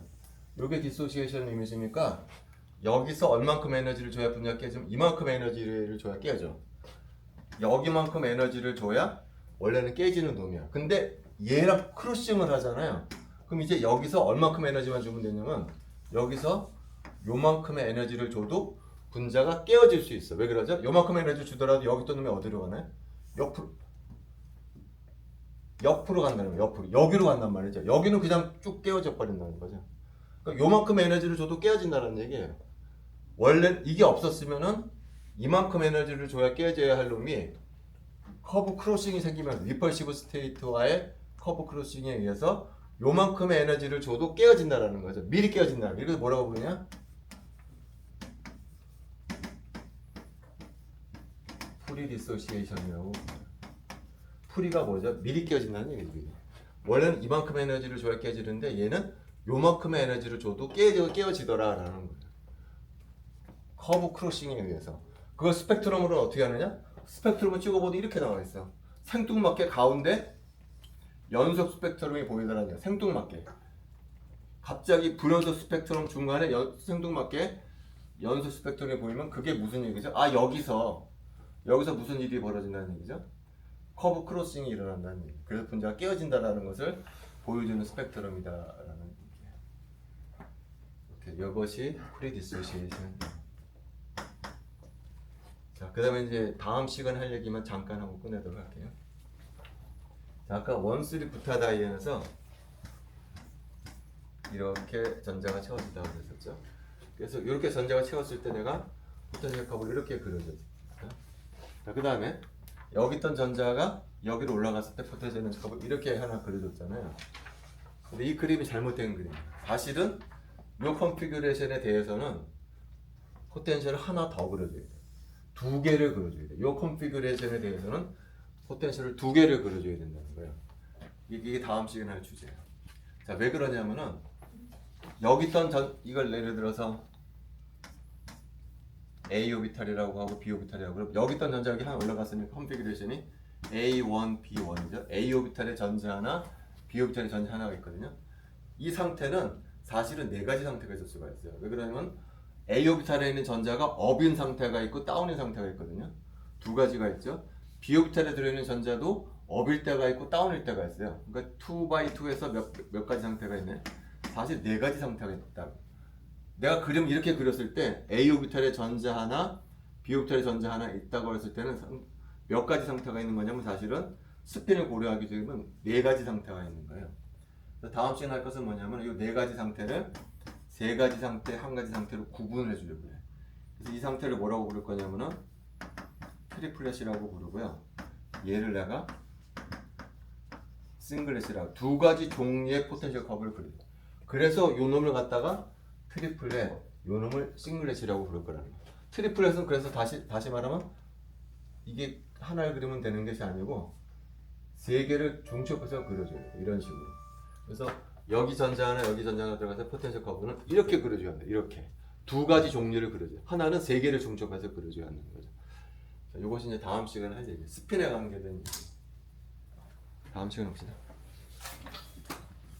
이게 디소시에이션 리밋이니까 여기서 얼만큼 에너지를 줘야 분자가 깨지면 이만큼 에너지를 줘야 깨져. 여기만큼 에너지를 줘야 원래는 깨지는 놈이야. 근데 얘랑 크로싱을 하잖아요. 그럼 이제 여기서 얼만큼 에너지만 주면 되냐면 여기서 요만큼의 에너지를 줘도 분자가 깨어질 수 있어. 왜 그러죠? 요만큼의 에너지 주더라도 여기 있던 놈이 어디로 가나요? 옆으로 간다는 거예요. 옆으로. 여기로 간단 말이죠. 여기는 그냥 쭉 깨어져 버린다는 거죠. 그러니까 요만큼 에너지를 줘도 깨어진다는 얘기예요. 원래 이게 없었으면은 이만큼 에너지를 줘야 깨어져야 할 놈이 커브 크로싱이 생기면서 리펄시브 스테이트와의 커브 크로싱에 의해서 요만큼의 에너지를 줘도 깨어진다라는 거죠. 미리 깨어진다. 이걸 뭐라고 부르냐? 프리 디소시에이션이라고. 프리가 뭐죠? 미리 깨어진다는 얘기죠. 원래는 이만큼 에너지를 줘야 깨지는데 얘는 요만큼의 에너지를 줘도 깨어지더라라는 거예요. 커브 크로싱에 의해서. 그걸 스펙트럼으로 어떻게 하느냐? 스펙트럼을 찍어보도 이렇게 나와 있어. 생뚱맞게 가운데 연속 스펙트럼이 보이더라는 거야. 생뚱맞게. 갑자기 불연속 스펙트럼 중간에 생뚱맞게 연속 스펙트럼이 보이면 그게 무슨 얘기죠? 아, 여기서 무슨 일이 벌어진다는 얘기죠? 커브 크로싱이 일어난다는 얘기. 그래서 분자가 깨어진다라는 것을 보여주는 스펙트럼이다라는 얘기예요. 이것이 프리디소시에이션. 자, 그 다음에 이제 다음 시간에 할 얘기만 잠깐 하고 끝내도록 할게요. 자, 아까 원쓰리 부타다이엔에서 이렇게 전자가 채워진다고 그랬었죠. 그래서 이렇게 전자가 채웠을 때 내가 포텐셜 커브를 이렇게 그려줬죠. 자, 그 다음에 여기 있던 전자가 여기로 올라갔을 때 포텐셜 커브 이렇게 하나 그려줬잖아요. 근데 이 그림이 잘못된 그림이에요. 사실은 이 컨피규레이션에 대해서는 포텐셜을 하나 더 그려줘야 돼요. 두 개를 그려줘야 돼요. 이 컨피규레이션에 대해서는 포텐셜을 두 개를 그려줘야 된다는 거예요. 이게 다음 시간에 할 주제예요. 자, 왜 그러냐면은 여기 있던 이걸 예를 들어서 A 오비탈이라고 하고 B 오비탈이라고 그럼 여기 있던 전자 여기 하나 올라갔으니까 컨피규레이션이 A1, B1이죠. A 오비탈의 전자 하나, B 오비탈의 전자 하나가 있거든요. 이 상태는 사실은 네 가지 상태가 있을 수가 있어요. 왜 그러냐면 A 오비탈에 있는 전자가 업인 상태가 있고 다운인 상태가 있거든요. 두 가지가 있죠. B 오비탈에 들어있는 전자도 업일 때가 있고 다운일 때가 있어요. 그러니까 2x2에서 몇 가지 상태가 있네. 사실 네 가지 상태가 있다. 내가 그림 이렇게 그렸을 때 A 오비탈에 전자 하나, B 오비탈에 전자 하나 있다고 했을 때는 몇 가지 상태가 있는 거냐면 사실은 스핀을 고려하게 되면 네 가지 상태가 있는 거예요. 다음 시간에 할 것은 뭐냐면 이 네 가지 상태를 세 가지 상태, 한 가지 상태로 구분을 해주려고 해요. 그래서 이 상태를 뭐라고 부를 거냐면은 트리플렛이라고 부르고요. 얘를 내가 싱글렛이라고 두 가지 종류의 포텐셜 커브를 그려요. 그래서 요 놈을 갖다가 트리플렛, 요 놈을 싱글렛이라고 부를 거라는 거예요. 트리플렛은 그래서 다시 말하면 이게 하나를 그리면 되는 것이 아니고 세 개를 중첩해서 그려줘요. 이런 식으로. 그래서 여기 전자 하나, 여기 전자 하나 들어가서 포텐셜 커브는 이렇게 그려줘야 합니다. 이렇게 두 가지 종류를 그려줘요. 하나는 세 개를 중첩해서 그려줘야 하는 거죠. 자, 이것이 이제 다음 시간에 할 얘기. 스핀에 관계된 얘기. 다음 시간에 봅시다.